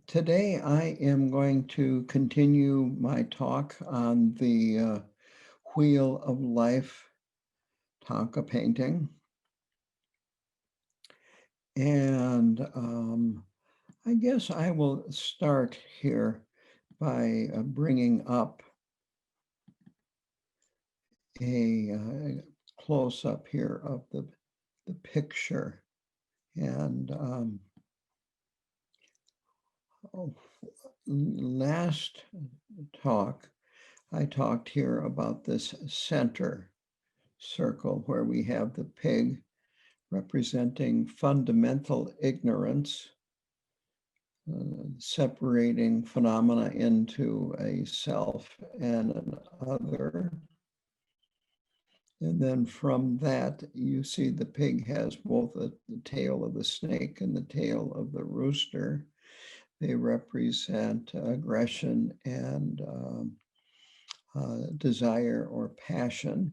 Today I am going to continue my talk on the Wheel of Life Tonka painting. And I guess I will start here by bringing up a close-up here of the picture. And last talk, I talked here about this center circle where we have the pig representing fundamental ignorance, separating phenomena into a self and an other. And then from that, you see the pig has both the tail of the snake and the tail of the rooster. They represent aggression and desire or passion.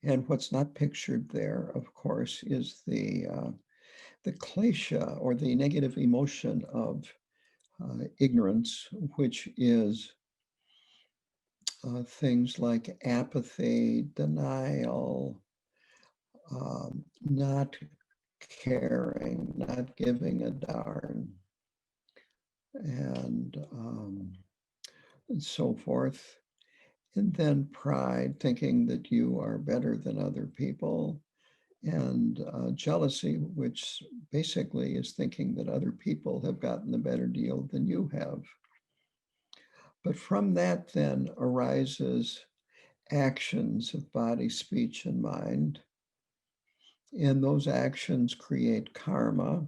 And what's not pictured there, of course, is the klesha, or the negative emotion of ignorance, which is things like apathy, denial, not caring, not giving a darn, and so forth. And then pride, thinking that you are better than other people, and jealousy, which basically is thinking that other people have gotten a better deal than you have. But from that then arises actions of body, speech, and mind. And those actions create karma.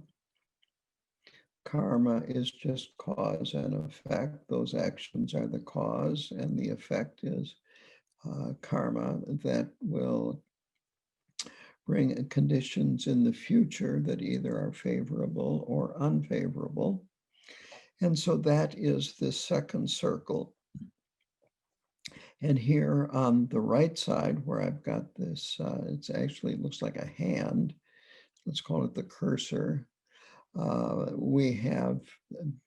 Karma is just cause and effect. Those actions are the cause, and the effect is karma that will bring conditions in the future that either are favorable or unfavorable. And so that is the second circle. And here on the right side, where I've got this, it looks like a hand. Let's call it the cursor. We have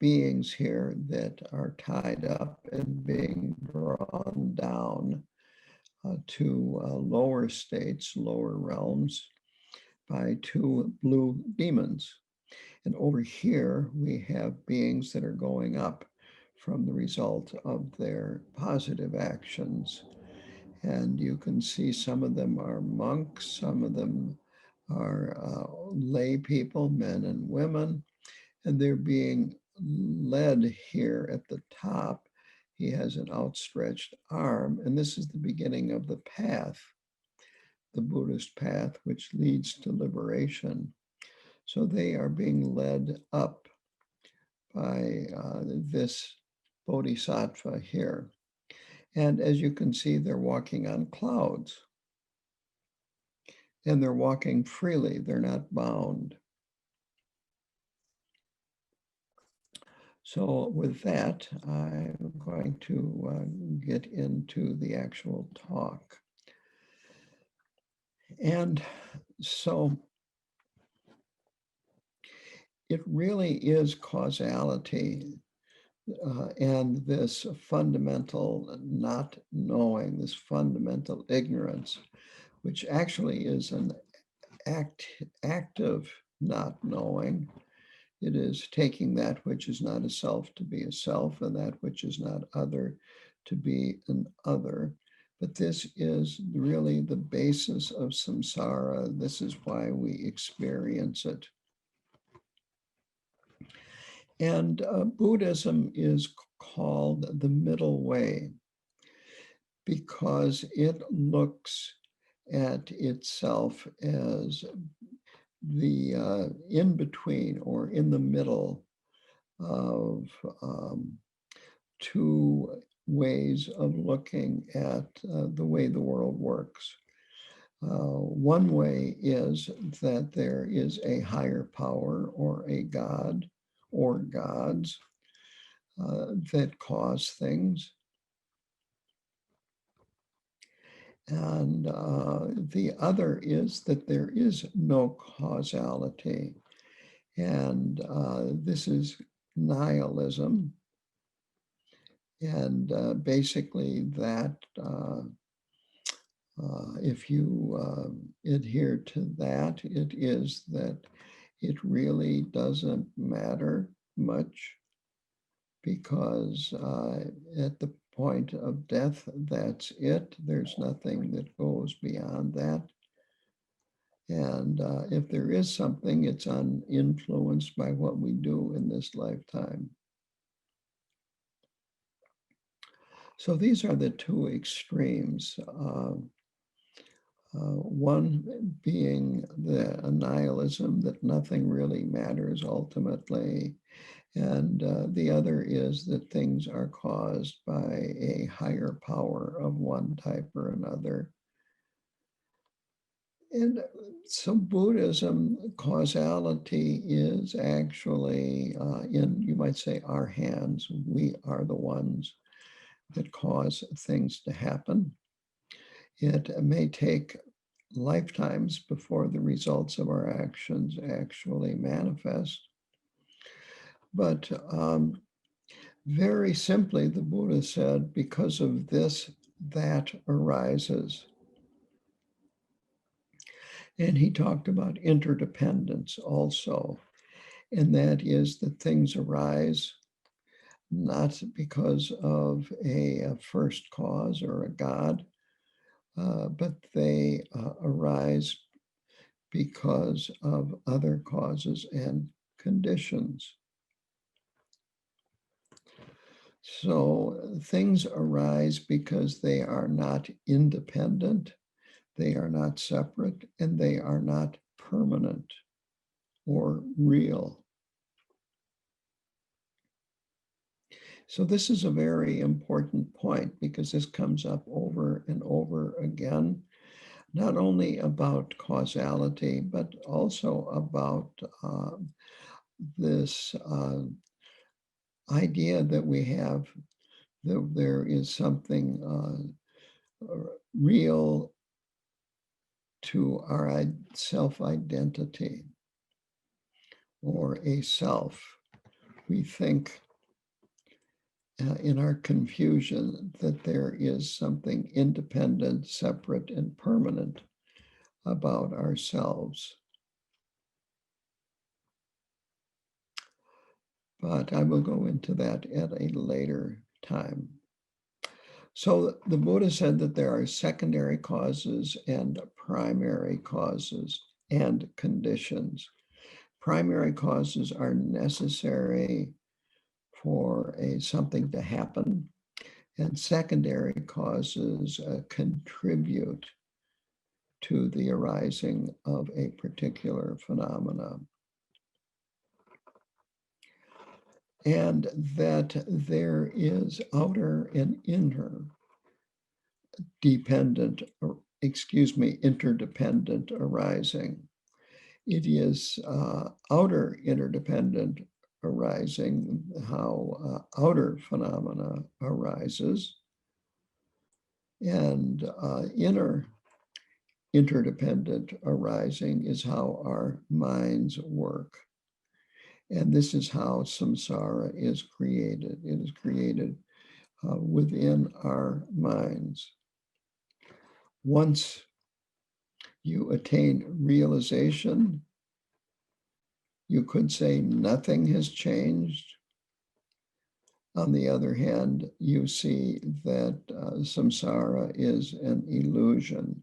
beings here that are tied up and being drawn down to lower states, lower realms, by two blue demons. And over here, we have beings that are going up from the result of their positive actions. And you can see some of them are monks, some of them are lay people, men and women, and they're being led here at the top. He has an outstretched arm, and this is the beginning of the path, the Buddhist path, which leads to liberation. So they are being led up by this bodhisattva here. And as you can see, they're walking on clouds. And they're walking freely, they're not bound. So with that, I'm going to get into the actual talk. And so it really is causality and this fundamental not knowing, this fundamental ignorance, which actually is an active not knowing. It is taking that which is not a self to be a self, and that which is not other to be an other. But this is really the basis of samsara. This is why we experience it. And Buddhism is called the middle way because it looks at itself as the in-between or in the middle of two ways of looking at the way the world works. One way is that there is a higher power or a God or gods that cause things. And the other is that there is no causality. And this is nihilism. And basically that if you adhere to that, it is that it really doesn't matter much because at the point of death, that's it. There's nothing that goes beyond that. And if there is something, it's uninfluenced by what we do in this lifetime. So these are the two extremes. One being the nihilism that nothing really matters ultimately, and the other is that things are caused by a higher power of one type or another. And so Buddhism, causality is actually in, you might say, our hands. We are the ones that cause things to happen. It may take lifetimes before the results of our actions actually manifest. But very simply, the Buddha said, because of this, that arises. And he talked about interdependence also. And that is that things arise not because of a first cause or a God, but they arise because of other causes and conditions. So things arise because they are not independent, they are not separate, and they are not permanent or real. So this is a very important point because this comes up over and over again, not only about causality, but also about this idea that we have that there is something real to our self-identity or a self. We think in our confusion that there is something independent, separate, and permanent about ourselves. But I will go into that at a later time. So the Buddha said that there are secondary causes and primary causes and conditions. Primary causes are necessary for something to happen, and secondary causes contribute to the arising of a particular phenomenon. And that there is outer and inner interdependent arising. It is outer interdependent arising, how outer phenomena arises, and inner interdependent arising is how our minds work. And this is how samsara is created. It is created within our minds. Once you attain realization, you could say nothing has changed. On the other hand, you see that samsara is an illusion.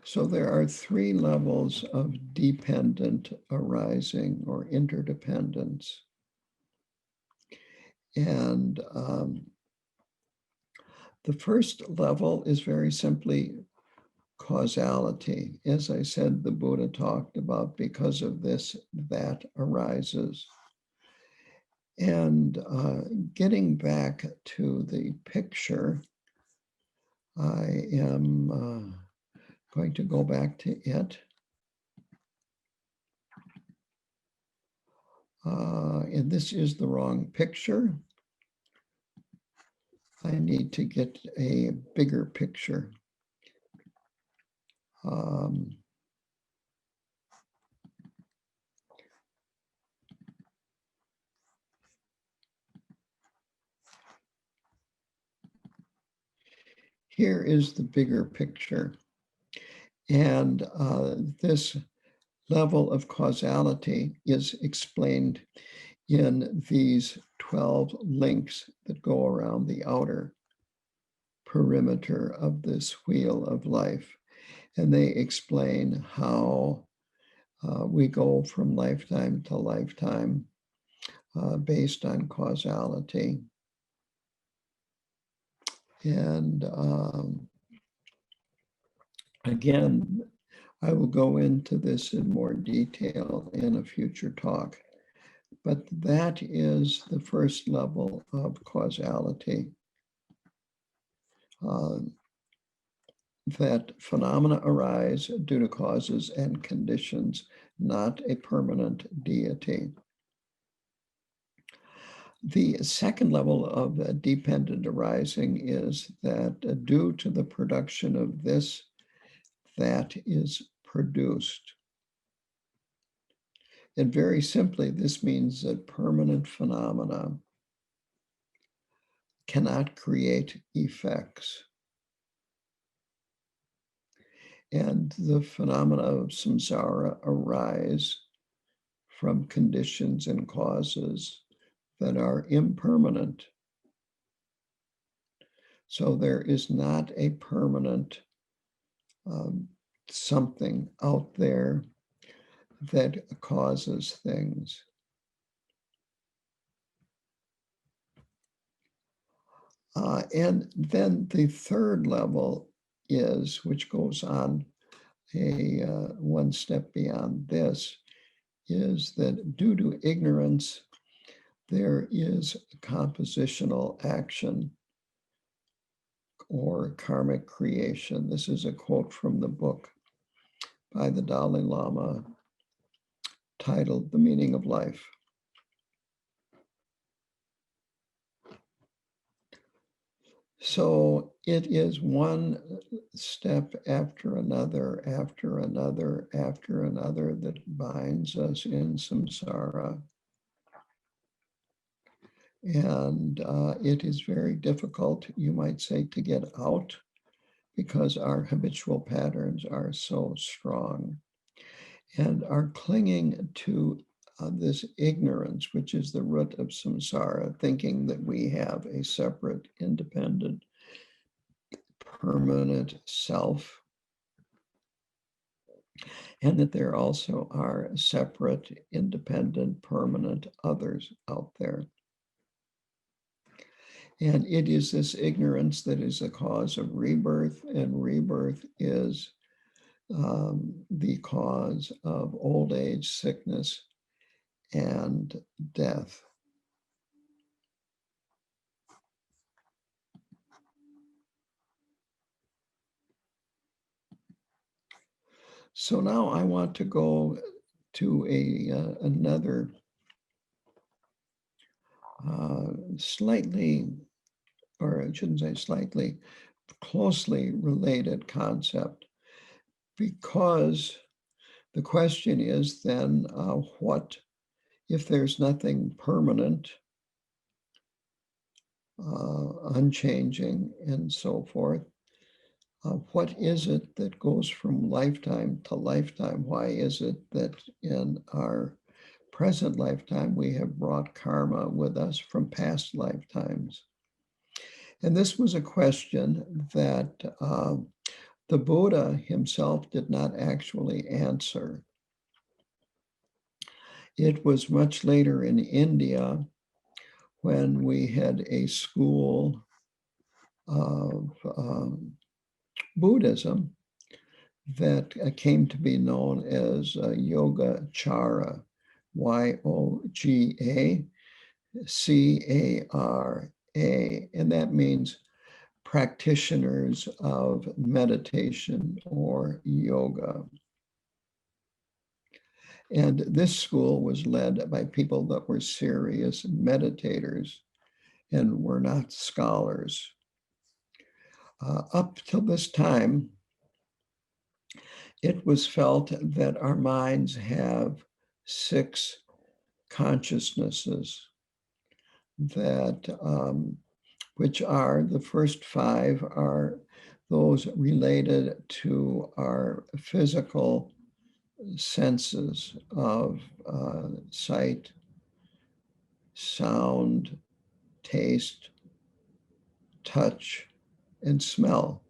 So there are three levels of dependent arising or interdependence. And the first level is very simply causality. As I said, the Buddha talked about because of this, that arises. And getting back to the picture, I am going to go back to it. And this is the wrong picture. I need to get a bigger picture. Um, Here is the bigger picture. And this level of causality is explained in these 12 links that go around the outer perimeter of this wheel of life. And they explain how we go from lifetime to lifetime based on causality. And again, I will go into this in more detail in a future talk, but that is the first level of causality. That phenomena arise due to causes and conditions, not a permanent deity. The second level of dependent arising is that due to the production of this, that is produced. And very simply, this means that permanent phenomena cannot create effects. And the phenomena of samsara arise from conditions and causes that are impermanent. So there is not a permanent something out there that causes things. And then the third level is, which goes on a one step beyond this, is that due to ignorance, there is compositional action or karmic creation. This is a quote from the book by the Dalai Lama titled The Meaning of Life. So it is one step after another, after another, after another that binds us in samsara. And it is very difficult, you might say, to get out because our habitual patterns are so strong. And our clinging to this ignorance, which is the root of samsara, thinking that we have a separate, independent, permanent self, and that there also are separate, independent, permanent others out there. And it is this ignorance that is the cause of rebirth, and rebirth is the cause of old age, sickness, and death. So now I want to go to another slightly, or I shouldn't say slightly, closely related concept, because the question is then what if there's nothing permanent, unchanging, and so forth? What is it that goes from lifetime to lifetime? Why is it that in our present lifetime we have brought karma with us from past lifetimes? And this was a question that the Buddha himself did not actually answer. It was much later in India when we had a school of Buddhism that came to be known as Yogacara, Yogacara, and that means practitioners of meditation or yoga. And this school was led by people that were serious meditators and were not scholars. Up till this time, it was felt that our minds have 6 consciousnesses that which are the first 5 are those related to our physical senses of sight, sound, taste, touch, and smell.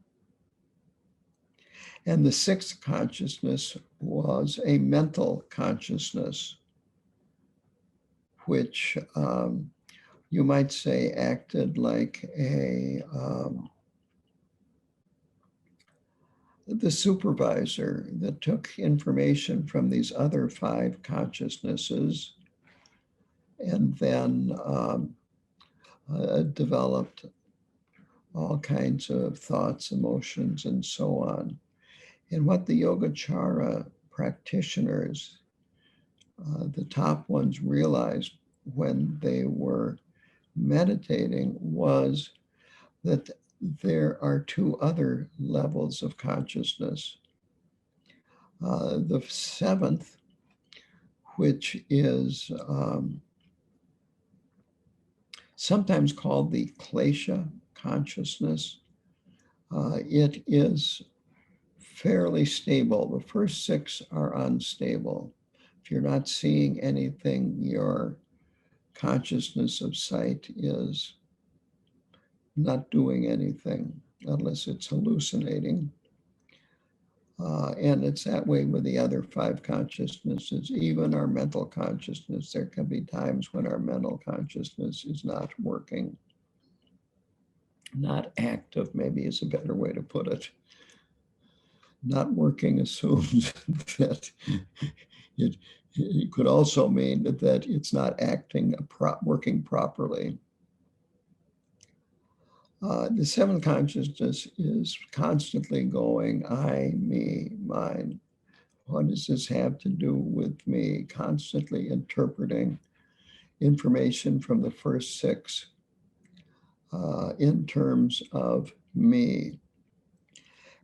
And the 6th consciousness was a mental consciousness, which you might say acted like the supervisor that took information from these other 5 consciousnesses and then developed all kinds of thoughts, emotions, and so on. And what the Yogacara practitioners, the top ones, realized when they were meditating was that there are 2 other levels of consciousness. The 7th, which is sometimes called the klesha consciousness, it is fairly stable. The first 6 are unstable. If you're not seeing anything, your consciousness of sight is not doing anything unless it's hallucinating. And it's that way with the other 5 consciousnesses, even our mental consciousness. There can be times when our mental consciousness is not working, not active, maybe is a better way to put it. Not working assumes that it could also mean that it's not working properly. The 7th consciousness is constantly going, I, me, mine. What does this have to do with me? Constantly interpreting information from the first 6 in terms of me.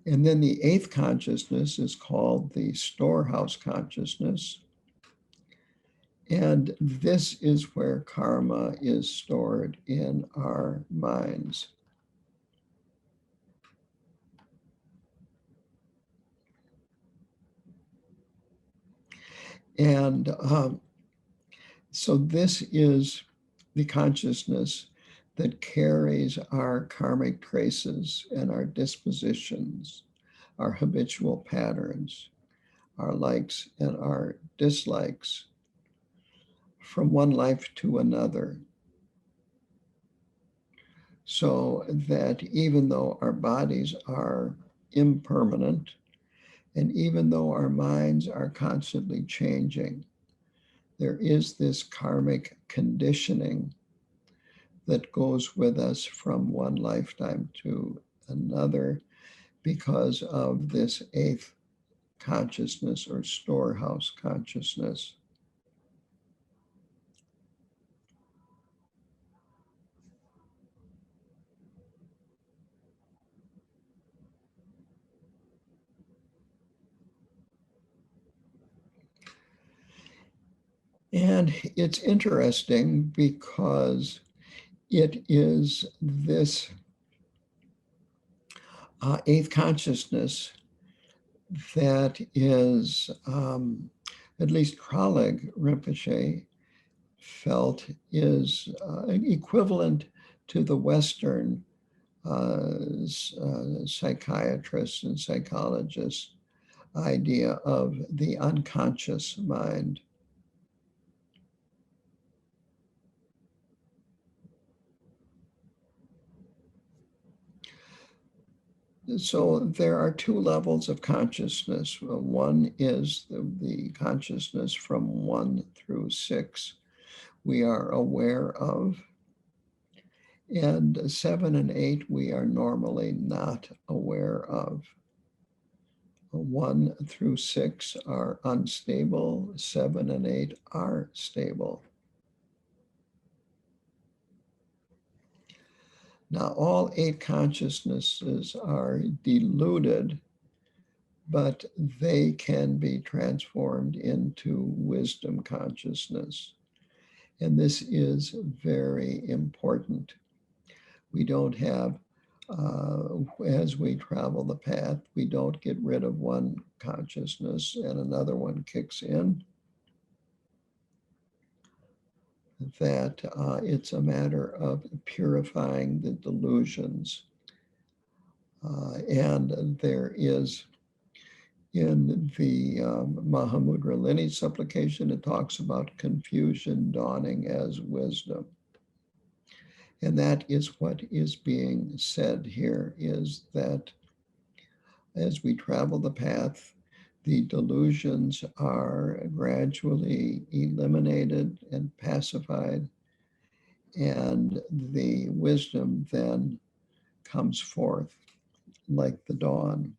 And then the 8th consciousness is called the storehouse consciousness. And this is where karma is stored in our minds. And so this is the consciousness that carries our karmic traces and our dispositions, our habitual patterns, our likes and our dislikes from one life to another. So that even though our bodies are impermanent, and even though our minds are constantly changing, there is this karmic conditioning that goes with us from one lifetime to another because of this 8th consciousness or storehouse consciousness. And it's interesting because it is this 8th consciousness that is, at least Kralig Rinpoche felt, is equivalent to the Western psychiatrists and psychologists' idea of the unconscious mind. So there are 2 levels of consciousness. One is the consciousness from 1 through 6 we are aware of, and 7 and 8 we are normally not aware of. 1 through 6 are unstable, 7 and 8 are stable. Now, all 8 consciousnesses are deluded but they can be transformed into wisdom consciousness. And this is very important. We don't have, as we travel the path, we don't get rid of one consciousness and another one kicks in. That it's a matter of purifying the delusions. And there is in the Mahamudra lineage supplication, it talks about confusion dawning as wisdom. And that is what is being said here, is that as we travel the path, the delusions are gradually eliminated and pacified, and the wisdom then comes forth like the dawn.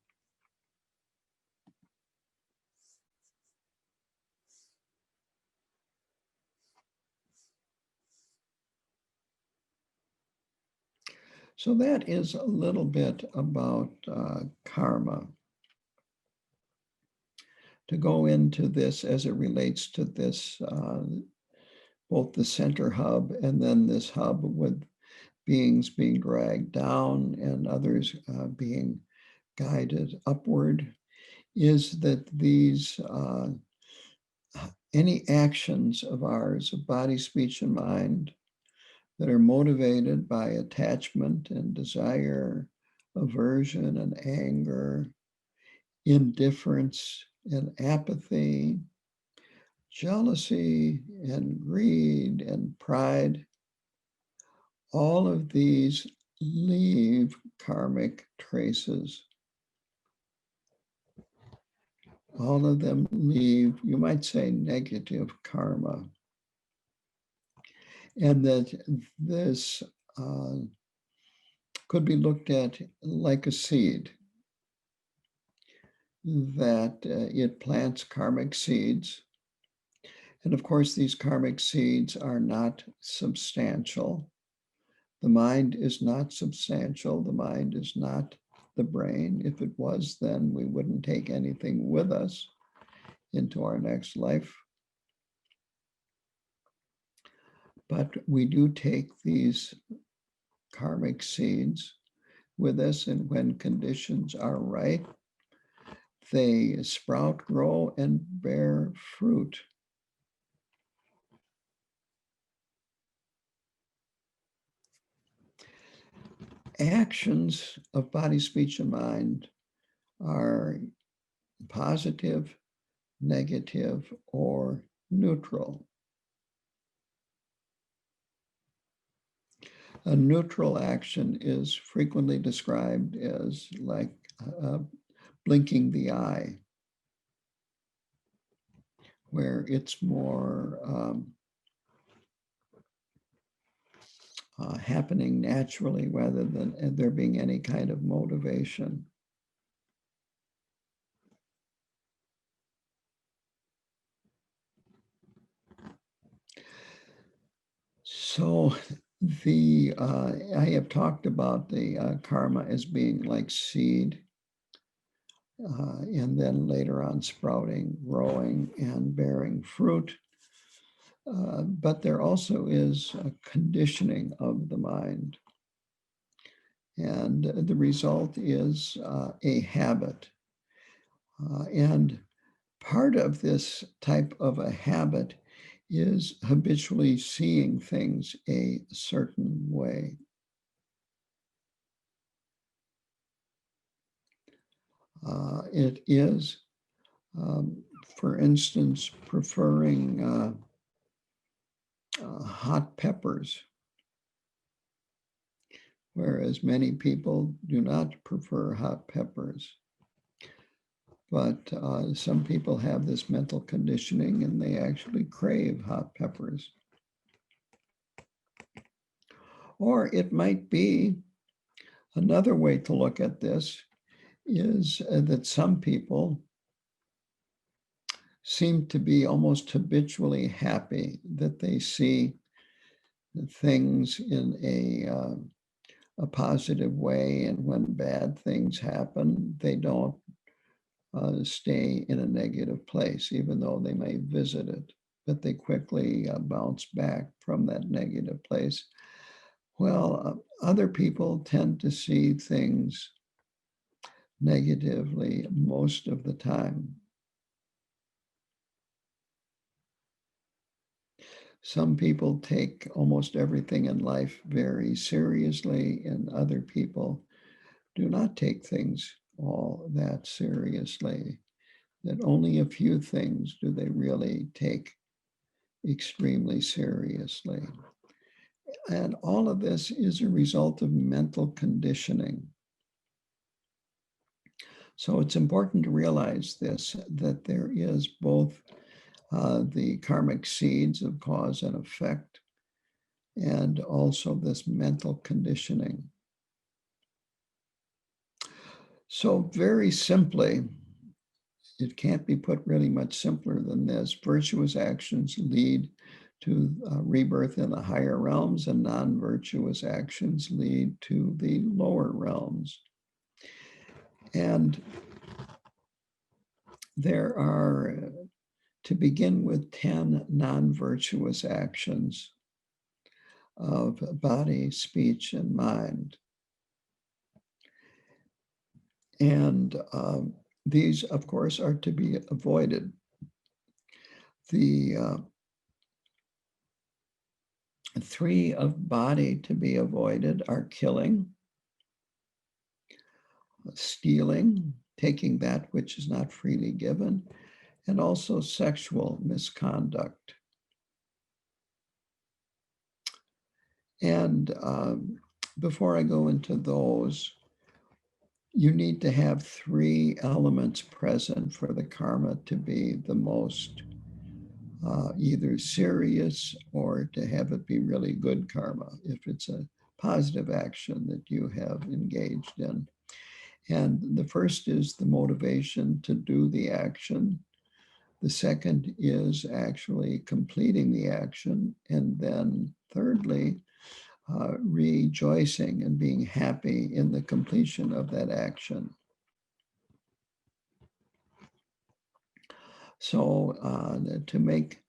So that is a little bit about karma. To go into this as it relates to this, both the center hub and then this hub with beings being dragged down and others being guided upward, is that these, any actions of ours, of body, speech, and mind, that are motivated by attachment and desire, aversion and anger, indifference and apathy, jealousy and greed and pride, all of these leave karmic traces. All of them leave, you might say, negative karma. And that this could be looked at like a seed, that it plants karmic seeds. And of course, these karmic seeds are not substantial. The mind is not substantial. The mind is not the brain. If it was, then we wouldn't take anything with us into our next life. But we do take these karmic seeds with us, and when conditions are right, they sprout, grow, and bear fruit. Actions of body, speech, and mind are positive, negative, or neutral. A neutral action is frequently described as like blinking the eye, where it's more happening naturally rather than there being any kind of motivation. So I have talked about the karma as being like seed, and then later on sprouting, growing, and bearing fruit. But there also is a conditioning of the mind. And the result is a habit. And part of this type of a habit is habitually seeing things a certain way. It is, for instance, preferring hot peppers, whereas many people do not prefer hot peppers. But some people have this mental conditioning and they actually crave hot peppers. Or it might be another way to look at this is that some people seem to be almost habitually happy, that they see things in a positive way, and when bad things happen, they don't stay in a negative place, even though they may visit it, but they quickly bounce back from that negative place. Well, other people tend to see things negatively most of the time. Some people take almost everything in life very seriously, and other people do not take things all that seriously. That only a few things do they really take extremely seriously. And all of this is a result of mental conditioning. So it's important to realize this, that there is both the karmic seeds of cause and effect, and also this mental conditioning. So very simply, it can't be put really much simpler than this. Virtuous actions lead to rebirth in the higher realms, and non-virtuous actions lead to the lower realms. And there are, to begin with, 10 non-virtuous actions of body, speech, and mind. And these, of course, are to be avoided. The 3 of body to be avoided are killing, stealing, taking that which is not freely given, and also sexual misconduct. And before I go into those, you need to have 3 elements present for the karma to be the most either serious or to have it be really good karma, if it's a positive action that you have engaged in. And the first is the motivation to do the action. The second is actually completing the action. And then thirdly, rejoicing and being happy in the completion of that action. So to make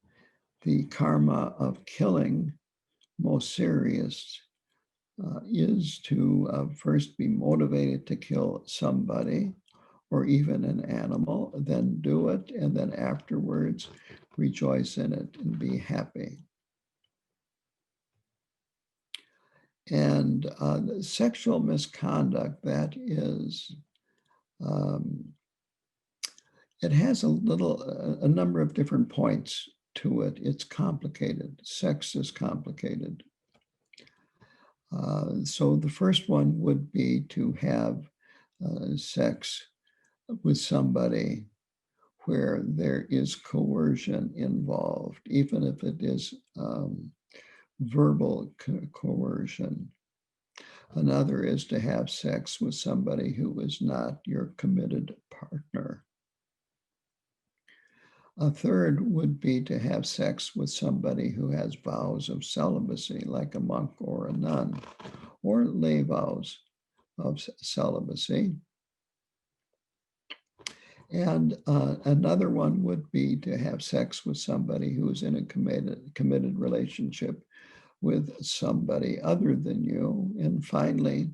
the karma of killing most serious is to first be motivated to kill somebody or even an animal, then do it, and then afterwards rejoice in it and be happy. And the sexual misconduct, that is, it has a number of different points to it. It's complicated. Sex is complicated. So the first one would be to have sex with somebody where there is coercion involved, even if it is verbal coercion. Another is to have sex with somebody who is not your committed partner. A third would be to have sex with somebody who has vows of celibacy, like a monk or a nun, or lay vows of celibacy. And another one would be to have sex with somebody who is in a committed relationship with somebody other than you. And finally,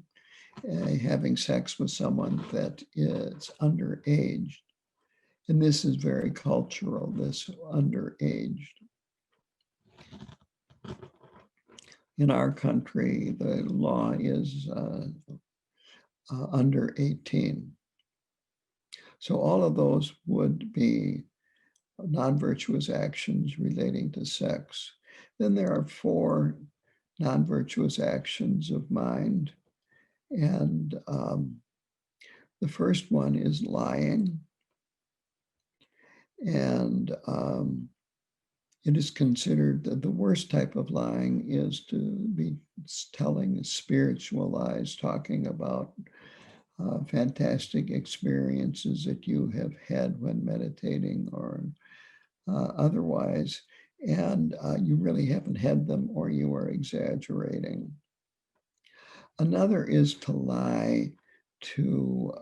having sex with someone that is underage. And this is very cultural, this underage. In our country, the law is under 18. So all of those would be non-virtuous actions relating to sex. Then there are 4 non-virtuous actions of mind. And the first one is lying. And it is considered that the worst type of lying is to be telling spiritual lies, talking about fantastic experiences that you have had when meditating or otherwise, and you really haven't had them, or you are exaggerating. Another is to lie to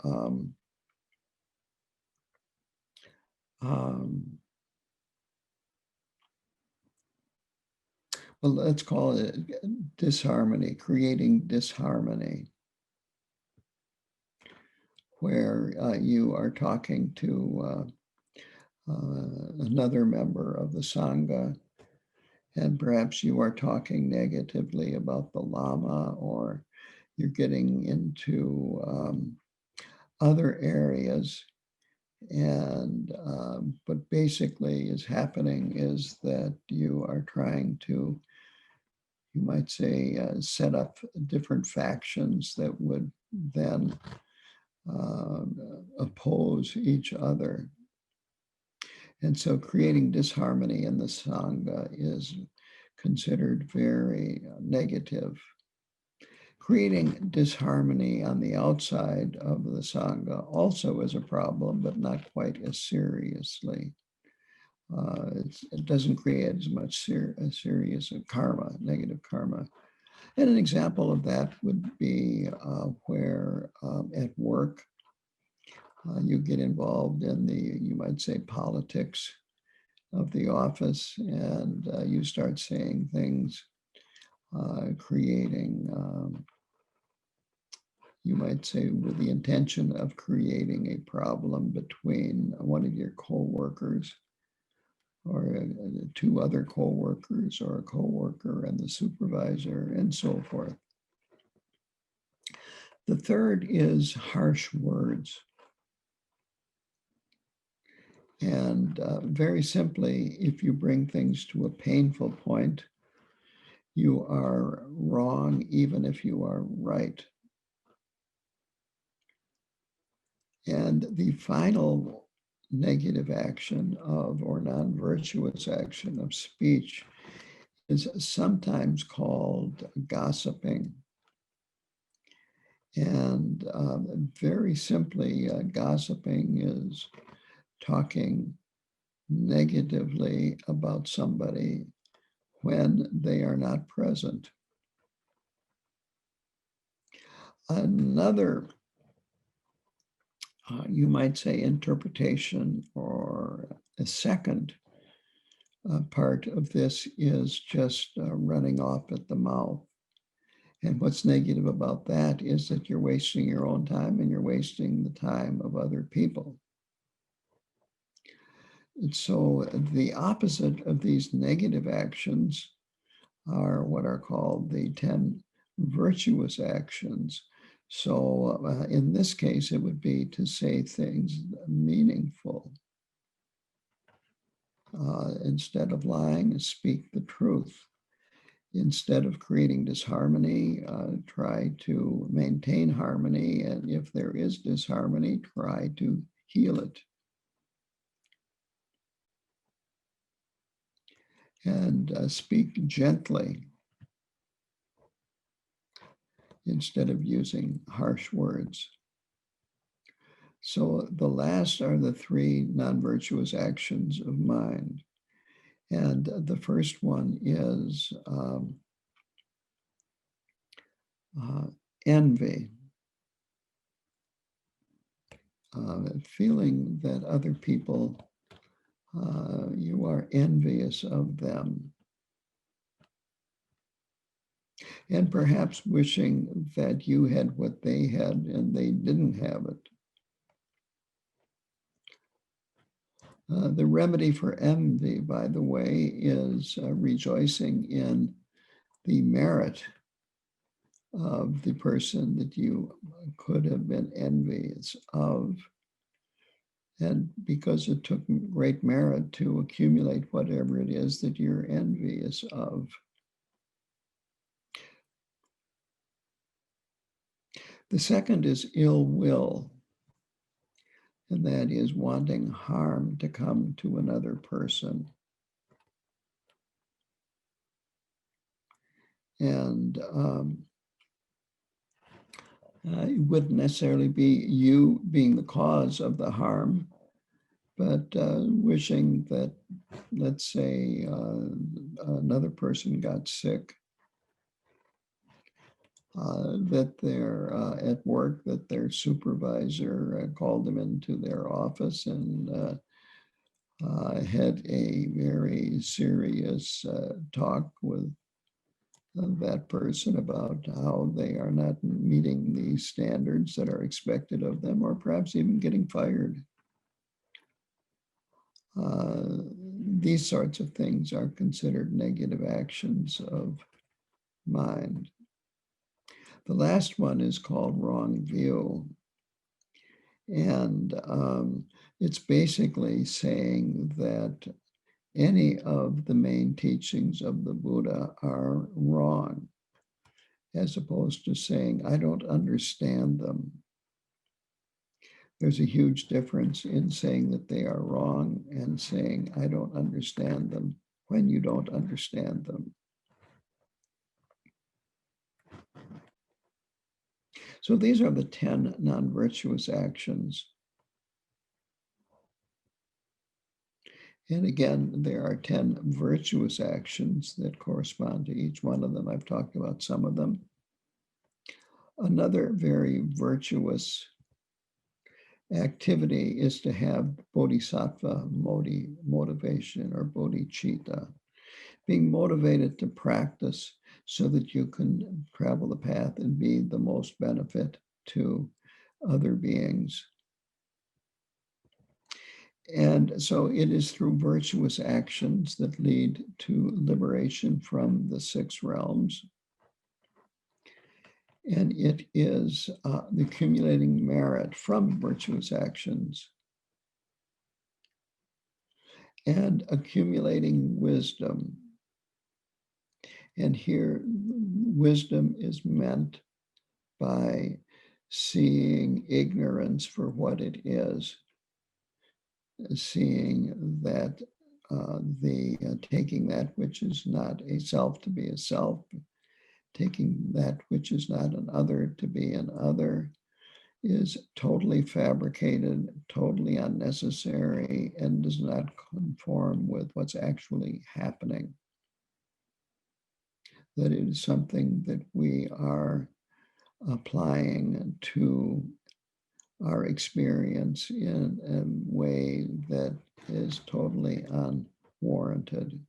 um, well, let's call it disharmony, creating disharmony, where you are talking to another member of the Sangha, and perhaps you are talking negatively about the Lama, or you're getting into other areas. And but basically is happening is that you are trying to, you might say, set up different factions that would then uh, oppose each other. And so creating disharmony in the Sangha is considered very negative. Creating disharmony on the outside of the Sangha also is a problem, but not quite as seriously. It doesn't create as much serious karma, negative karma. And an example of that would be where at work you get involved in the, you might say, politics of the office, and you start saying things, creating, you might say, with the intention of creating a problem between one of your coworkers or two other coworkers, or a coworker and the supervisor, and so forth. The third is harsh words. And very simply, if you bring things to a painful point, you are wrong, even if you are right. And the final negative action of, or non-virtuous action of speech is sometimes called gossiping. And very simply, gossiping is talking negatively about somebody when they are not present. Another, you might say, interpretation, or a second part of this is just running off at the mouth. And what's negative about that is that you're wasting your own time and you're wasting the time of other people. And so the opposite of these negative actions are what are called the 10 virtuous actions. So in this case, it would be to say things meaningful. Instead of lying, speak the truth. Instead of creating disharmony, try to maintain harmony. And if there is disharmony, try to heal it. And speak gently instead of using harsh words. So the last are the three non-virtuous actions of mind. And the first one is envy, feeling that other people, you are envious of them. And perhaps wishing that you had what they had and they didn't have it. The remedy for envy, by the way, is rejoicing in the merit of the person that you could have been envious of. And because it took great merit to accumulate whatever it is that you're envious of. The second is ill will, and that is wanting harm to come to another person. And it wouldn't necessarily be you being the cause of the harm, but wishing that, let's say, another person got sick, that they're at work, that their supervisor called them into their office and I had a very serious talk with that person about how they are not meeting the standards that are expected of them, or perhaps even getting fired. These sorts of things are considered negative actions of mind. The last one is called wrong view. And it's basically saying that any of the main teachings of the Buddha are wrong, as opposed to saying, I don't understand them. There's a huge difference in saying that they are wrong and saying, I don't understand them, when you don't understand them. So these are the 10 non-virtuous actions. And again, there are 10 virtuous actions that correspond to each one of them. I've talked about some of them. Another very virtuous activity is to have bodhisattva motivation, or bodhicitta, being motivated to practice so that you can travel the path and be the most benefit to other beings. And so it is through virtuous actions that lead to liberation from the 6 realms. And it is the accumulating merit from virtuous actions and accumulating wisdom. And here, wisdom is meant by seeing ignorance for what it is, seeing that taking that which is not a self to be a self, taking that which is not an other to be an other, is totally fabricated, totally unnecessary, and does not conform with what's actually happening. That it is something that we are applying to our experience in a way that is totally unwarranted.